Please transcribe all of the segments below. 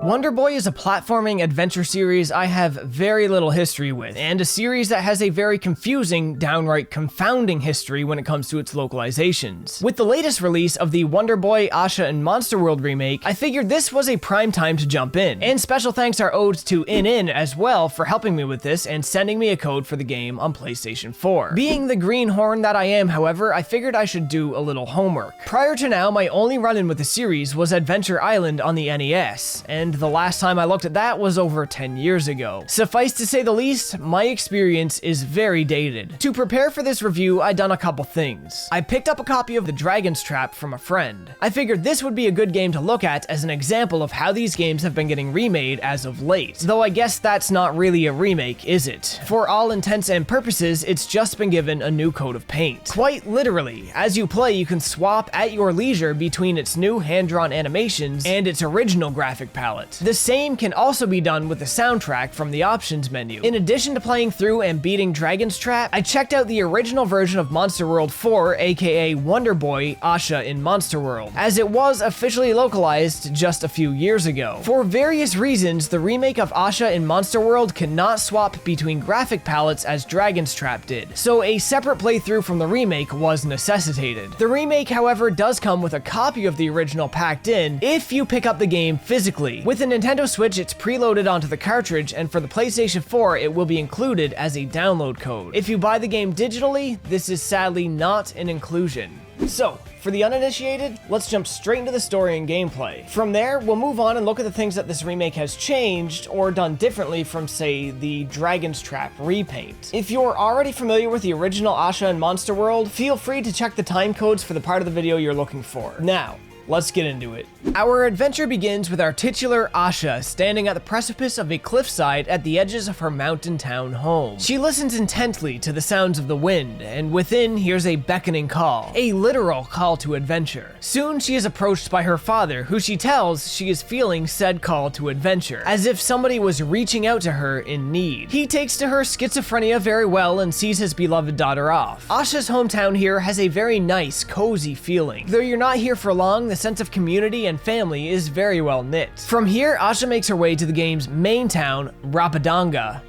Wonder Boy is a platforming adventure series I have very little history with, and a series that has a very confusing, downright confounding history when it comes to its localizations. With the latest release of the Wonder Boy, Asha, and Monster World remake, I figured this was a prime time to jump in, and special thanks are owed to In as well for helping me with this and sending me a code for the game on PlayStation 4. Being the greenhorn that I am, however, I figured I should do a little homework. Prior to now, my only run-in with the series was Adventure Island on the NES, and the last time I looked at that was over 10 years ago. Suffice to say the least, my experience is very dated. To prepare for this review, I done a couple things. I picked up a copy of The Dragon's Trap from a friend. I figured this would be a good game to look at as an example of how these games have been getting remade as of late. Though I guess that's not really a remake, is it? For all intents and purposes, it's just been given a new coat of paint. Quite literally, as you play, you can swap at your leisure between its new hand-drawn animations and its original graphic palette. The same can also be done with the soundtrack from the options menu. In addition to playing through and beating Dragon's Trap, I checked out the original version of Monster World 4, aka Wonder Boy, Asha in Monster World, as it was officially localized just a few years ago. For various reasons, the remake of Asha in Monster World cannot swap between graphic palettes as Dragon's Trap did, so a separate playthrough from the remake was necessitated. The remake, however, does come with a copy of the original packed in if you pick up the game physically. With the Nintendo Switch, it's preloaded onto the cartridge, and for the PlayStation 4, it will be included as a download code. If you buy the game digitally, this is sadly not an inclusion. So, for the uninitiated, let's jump straight into the story and gameplay. From there, we'll move on and look at the things that this remake has changed or done differently from, say, the Dragon's Trap repaint. If you're already familiar with the original Asha and Monster World, feel free to check the time codes for the part of the video you're looking for. Now, let's get into it. Our adventure begins with our titular Asha standing at the precipice of a cliffside at the edges of her mountain town home. She listens intently to the sounds of the wind, and within hears a beckoning call, a literal call to adventure. Soon she is approached by her father, who she tells she is feeling said call to adventure, as if somebody was reaching out to her in need. He takes to her schizophrenia very well and sees his beloved daughter off. Asha's hometown here has a very nice, cozy feeling. Though you're not here for long, the sense of community and family is very well knit. From here, Asha makes her way to the game's main town, Rapadagna.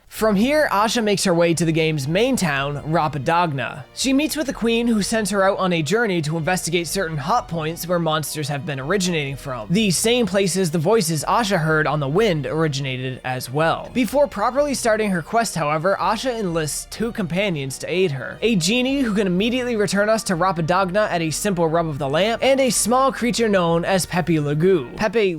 From here, Asha makes her way to the game's main town, Rapadagna. She meets with the queen, who sends her out on a journey to investigate certain hot points where monsters have been originating from. The same places the voices Asha heard on the wind originated as well. Before properly starting her quest, however, Asha enlists two companions to aid her. A genie who can immediately return us to Rapadagna at a simple rub of the lamp, and a small creature known as Pepe Magoo. Pepe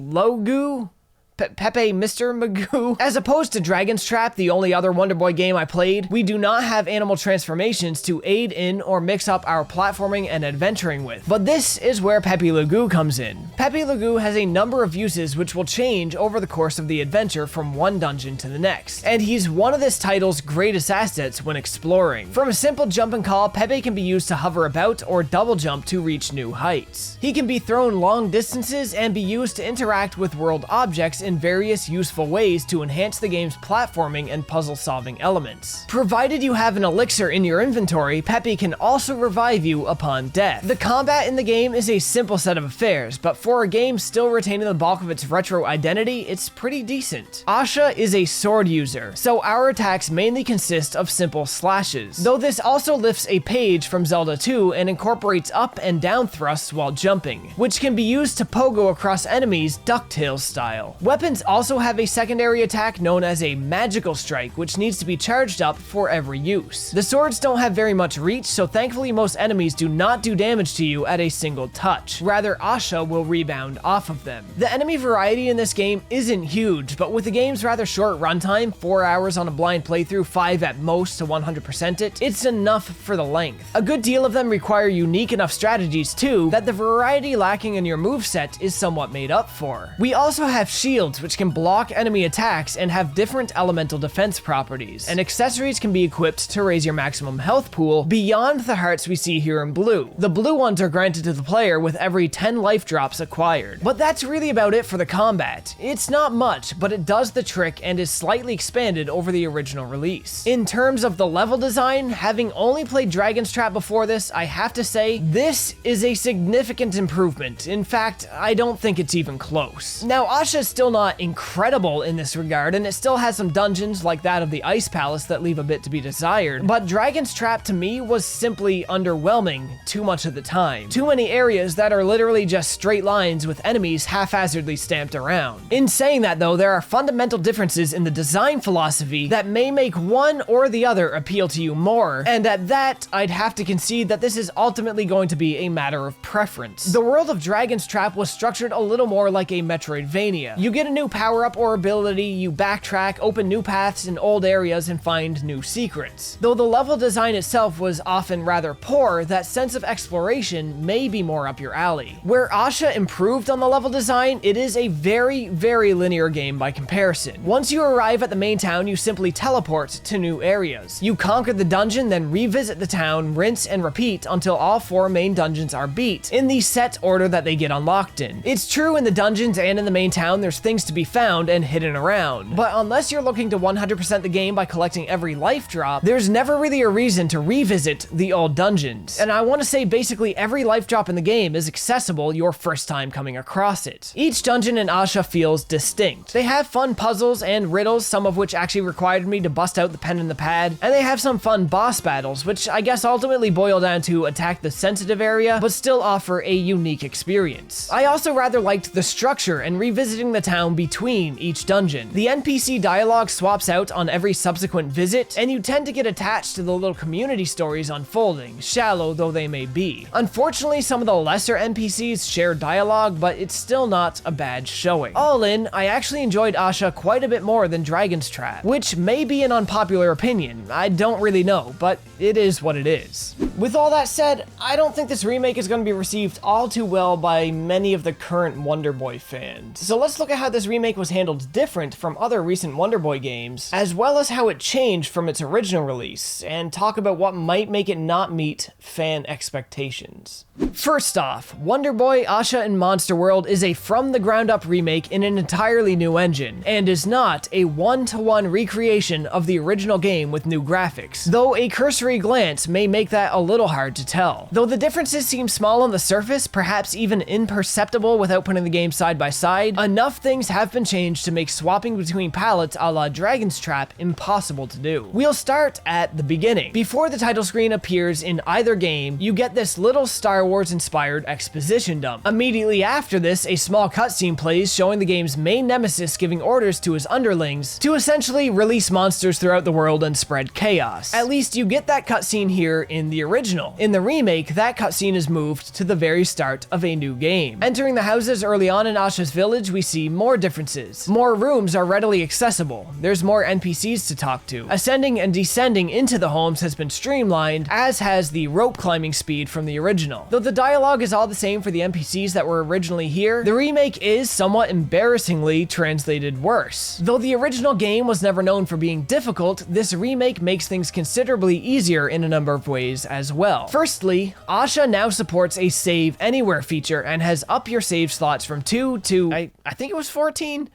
Mr. Magoo. As opposed to Dragon's Trap, the only other Wonder Boy game I played, we do not have animal transformations to aid in or mix up our platforming and adventuring with. But this is where Pepe Magoo comes in. Pepe Magoo has a number of uses which will change over the course of the adventure from one dungeon to the next, and he's one of this title's greatest assets when exploring. From a simple jump and call, Pepe can be used to hover about or double jump to reach new heights. He can be thrown long distances and be used to interact with world objects in various useful ways to enhance the game's platforming and puzzle-solving elements. Provided you have an elixir in your inventory, Pepe can also revive you upon death. The combat in the game is a simple set of affairs, but for a game still retaining the bulk of its retro identity, it's pretty decent. Asha is a sword user, so our attacks mainly consist of simple slashes, though this also lifts a page from Zelda 2 and incorporates up and down thrusts while jumping, which can be used to pogo across enemies DuckTales style. Weapons also have a secondary attack known as a magical strike, which needs to be charged up for every use. The swords don't have very much reach, so thankfully most enemies do not do damage to you at a single touch. Rather, Asha will rebound off of them. The enemy variety in this game isn't huge, but with the game's rather short runtime, 4 hours on a blind playthrough, 5 at most to 100% it, it's enough for the length. A good deal of them require unique enough strategies too, that the variety lacking in your moveset is somewhat made up for. We also have shields shields, which can block enemy attacks and have different elemental defense properties, and accessories can be equipped to raise your maximum health pool beyond the hearts we see here in blue. The blue ones are granted to the player with every 10 life drops acquired. But that's really about it for the combat. It's not much, but it does the trick and is slightly expanded over the original release. In terms of the level design, having only played Dragon's Trap before this, I have to say, this is a significant improvement. In fact, I don't think it's even close. Now, Asha is still not incredible in this regard, and it still has some dungeons like that of the Ice Palace that leave a bit to be desired, but Dragon's Trap to me was simply underwhelming too much of the time. Too many areas that are literally just straight lines with enemies haphazardly stamped around. In saying that though, there are fundamental differences in the design philosophy that may make one or the other appeal to you more, and at that, I'd have to concede that this is ultimately going to be a matter of preference. The world of Dragon's Trap was structured a little more like a Metroidvania. You get a new power-up or ability, you backtrack, open new paths in old areas, and find new secrets. Though the level design itself was often rather poor, that sense of exploration may be more up your alley. Where Asha improved on the level design, it is a very, very linear game by comparison. Once you arrive at the main town, you simply teleport to new areas. You conquer the dungeon, then revisit the town, rinse and repeat until all 4 main dungeons are beat, in the set order that they get unlocked in. It's true in the dungeons and in the main town, there's things to be found and hidden around, but unless you're looking to 100% the game by collecting every life drop, there's never really a reason to revisit the old dungeons. And I want to say basically every life drop in the game is accessible your first time coming across it. Each dungeon in Asha feels distinct. They have fun puzzles and riddles, some of which actually required me to bust out the pen and the pad, and they have some fun boss battles, which I guess ultimately boil down to attack the sensitive area, but still offer a unique experience. I also rather liked the structure and revisiting the town between each dungeon. The NPC dialogue swaps out on every subsequent visit, and you tend to get attached to the little community stories unfolding, shallow though they may be. Unfortunately, some of the lesser NPCs share dialogue, but it's still not a bad showing. All in, I actually enjoyed Asha quite a bit more than Dragon's Trap, which may be an unpopular opinion. I don't really know, but it is what it is. With all that said, I don't think this remake is going to be received all too well by many of the current Wonder Boy fans. So let's look at how this remake was handled different from other recent Wonder Boy games, as well as how it changed from its original release, and talk about what might make it not meet fan expectations. First off, Wonder Boy, Asha, and Monster World is a from-the-ground-up remake in an entirely new engine, and is not a one-to-one recreation of the original game with new graphics, though a cursory glance may make that a little hard to tell. Though the differences seem small on the surface, perhaps even imperceptible without putting the game side by side, enough things have been changed to make swapping between palettes a la Dragon's Trap impossible to do. We'll start at the beginning. Before the title screen appears in either game, you get this little Star Wars-inspired exposition dump. Immediately after this, a small cutscene plays showing the game's main nemesis giving orders to his underlings to essentially release monsters throughout the world and spread chaos. At least you get that cutscene here in the original. In the remake, that cutscene is moved to the very start of a new game. Entering the houses early on in Asha's village, we see more differences. More rooms are readily accessible. There's more NPCs to talk to. Ascending and descending into the homes has been streamlined, as has the rope climbing speed from the original. Though the dialogue is all the same for the NPCs that were originally here, the remake is somewhat embarrassingly translated worse. Though the original game was never known for being difficult, this remake makes things considerably easier in a number of ways as well. Firstly, Asha now supports a save anywhere feature and has up your save slots from 2 to, I think it was 14?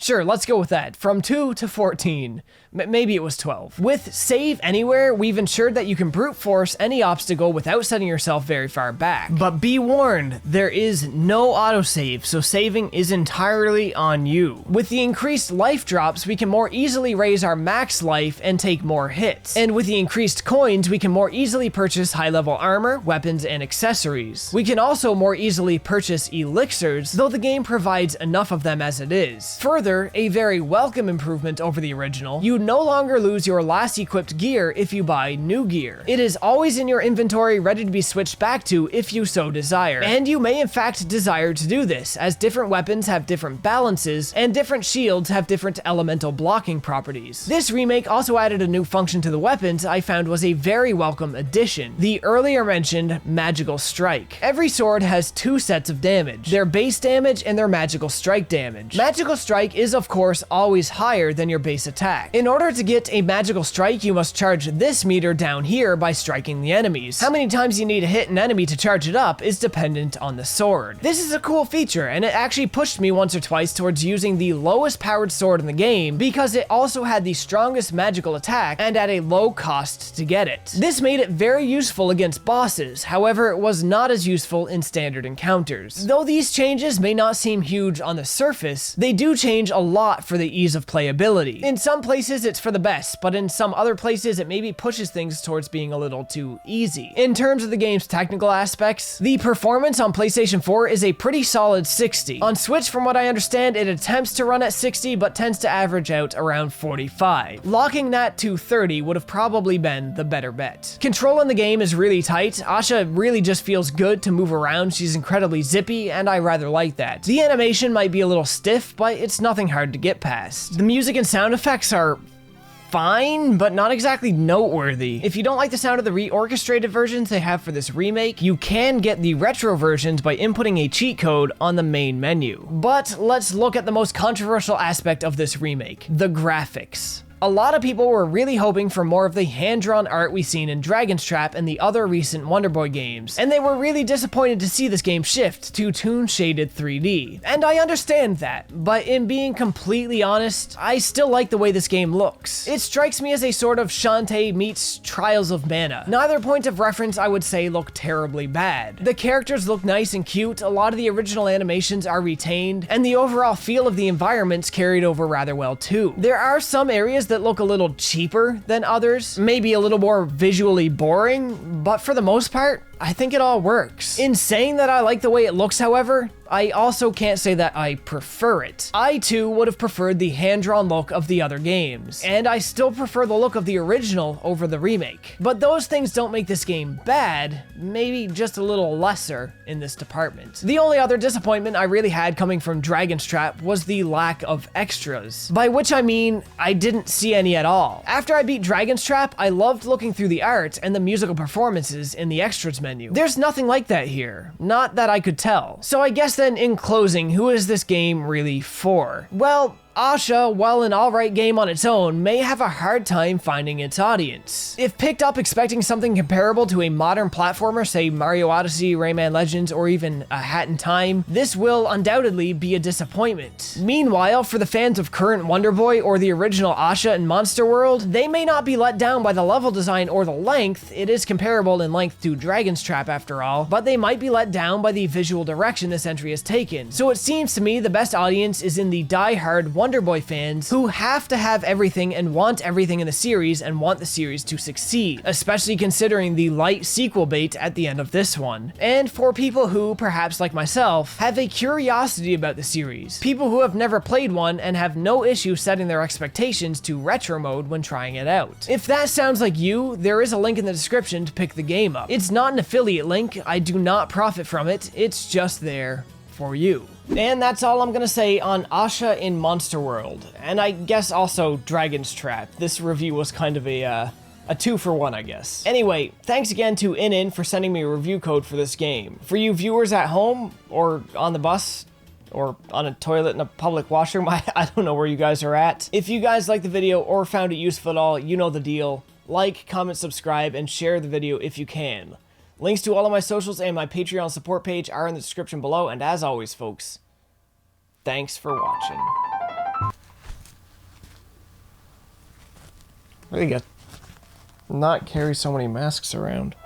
Sure, let's go with that. From 2 to 14. Maybe it was 12. With Save Anywhere, we've ensured that you can brute force any obstacle without setting yourself very far back. But be warned, there is no autosave, so saving is entirely on you. With the increased life drops, we can more easily raise our max life and take more hits. And with the increased coins, we can more easily purchase high-level armor, weapons, and accessories. We can also more easily purchase elixirs, though the game provides enough of them as it is. Further, a very welcome improvement over the original, you no longer lose your last equipped gear if you buy new gear. It is always in your inventory ready to be switched back to if you so desire. And you may in fact desire to do this, as different weapons have different balances, and different shields have different elemental blocking properties. This remake also added a new function to the weapons I found was a very welcome addition, the earlier mentioned Magical Strike. Every sword has 2 sets of damage, their base damage and their Magical Strike damage. Magical Strike is of course always higher than your base attack. In order to get a magical strike, you must charge this meter down here by striking the enemies. How many times you need to hit an enemy to charge it up is dependent on the sword. This is a cool feature, and it actually pushed me once or twice towards using the lowest powered sword in the game because it also had the strongest magical attack and at a low cost to get it. This made it very useful against bosses, however it was not as useful in standard encounters. Though these changes may not seem huge on the surface, they do change a lot for the ease of playability. In some places it's for the best, but in some other places it maybe pushes things towards being a little too easy. In terms of the game's technical aspects, the performance on PlayStation 4 is a pretty solid 60. On Switch, from what I understand, it attempts to run at 60 but tends to average out around 45. Locking that to 30 would have probably been the better bet. Control in the game is really tight. Asha really just feels good to move around. She's incredibly zippy, and I rather like that. The animation might be a little stiff, but it's nothing hard to get past. The music and sound effects are fine, but not exactly noteworthy. If you don't like the sound of the reorchestrated versions they have for this remake, you can get the retro versions by inputting a cheat code on the main menu. But let's look at the most controversial aspect of this remake: the graphics. A lot of people were really hoping for more of the hand-drawn art we've seen in Dragon's Trap and the other recent Wonder Boy games, and they were really disappointed to see this game shift to toon-shaded 3D. And I understand that, but in being completely honest, I still like the way this game looks. It strikes me as a sort of Shantae meets Trials of Mana. Neither point of reference I would say look terribly bad. The characters look nice and cute, a lot of the original animations are retained, and the overall feel of the environments carried over rather well too. There are some areas that look a little cheaper than others, maybe a little more visually boring, but for the most part, I think it all works. In saying that I like the way it looks, however, I also can't say that I prefer it. I too would have preferred the hand-drawn look of the other games, and I still prefer the look of the original over the remake. But those things don't make this game bad, maybe just a little lesser in this department. The only other disappointment I really had coming from Dragon's Trap was the lack of extras, by which I mean I didn't see any at all. After I beat Dragon's Trap, I loved looking through the art and the musical performances in the extras menu. There's nothing like that here, not that I could tell. So I guess then, in closing, who is this game really for? Well, Asha, while an alright game on its own, may have a hard time finding its audience. If picked up expecting something comparable to a modern platformer, say Mario Odyssey, Rayman Legends, or even A Hat in Time, this will undoubtedly be a disappointment. Meanwhile, for the fans of current Wonder Boy or the original Asha and Monster World, they may not be let down by the level design or the length. It is comparable in length to Dragon's Trap after all, but they might be let down by the visual direction this entry has taken. So it seems to me the best audience is in the die-hard Wonder Boy fans who have to have everything and want everything in the series and want the series to succeed, especially considering the light sequel bait at the end of this one. And for people who, perhaps like myself, have a curiosity about the series, people who have never played one and have no issue setting their expectations to retro mode when trying it out. If that sounds like you, there is a link in the description to pick the game up. It's not an affiliate link, I do not profit from it, it's just there for you. And that's all I'm gonna say on Asha in Monster World, and I guess also Dragon's Trap. This review was kind of a 2-for-1, I guess. Anyway, thanks again to InIn for sending me a review code for this game. For you viewers at home, or on the bus, or on a toilet in a public washroom, I don't know where you guys are at. If you guys liked the video or found it useful at all, you know the deal. Like, comment, subscribe, and share the video if you can. Links to all of my socials and my Patreon support page are in the description below, and as always, folks, thanks for watching. Really got not carry so many masks around.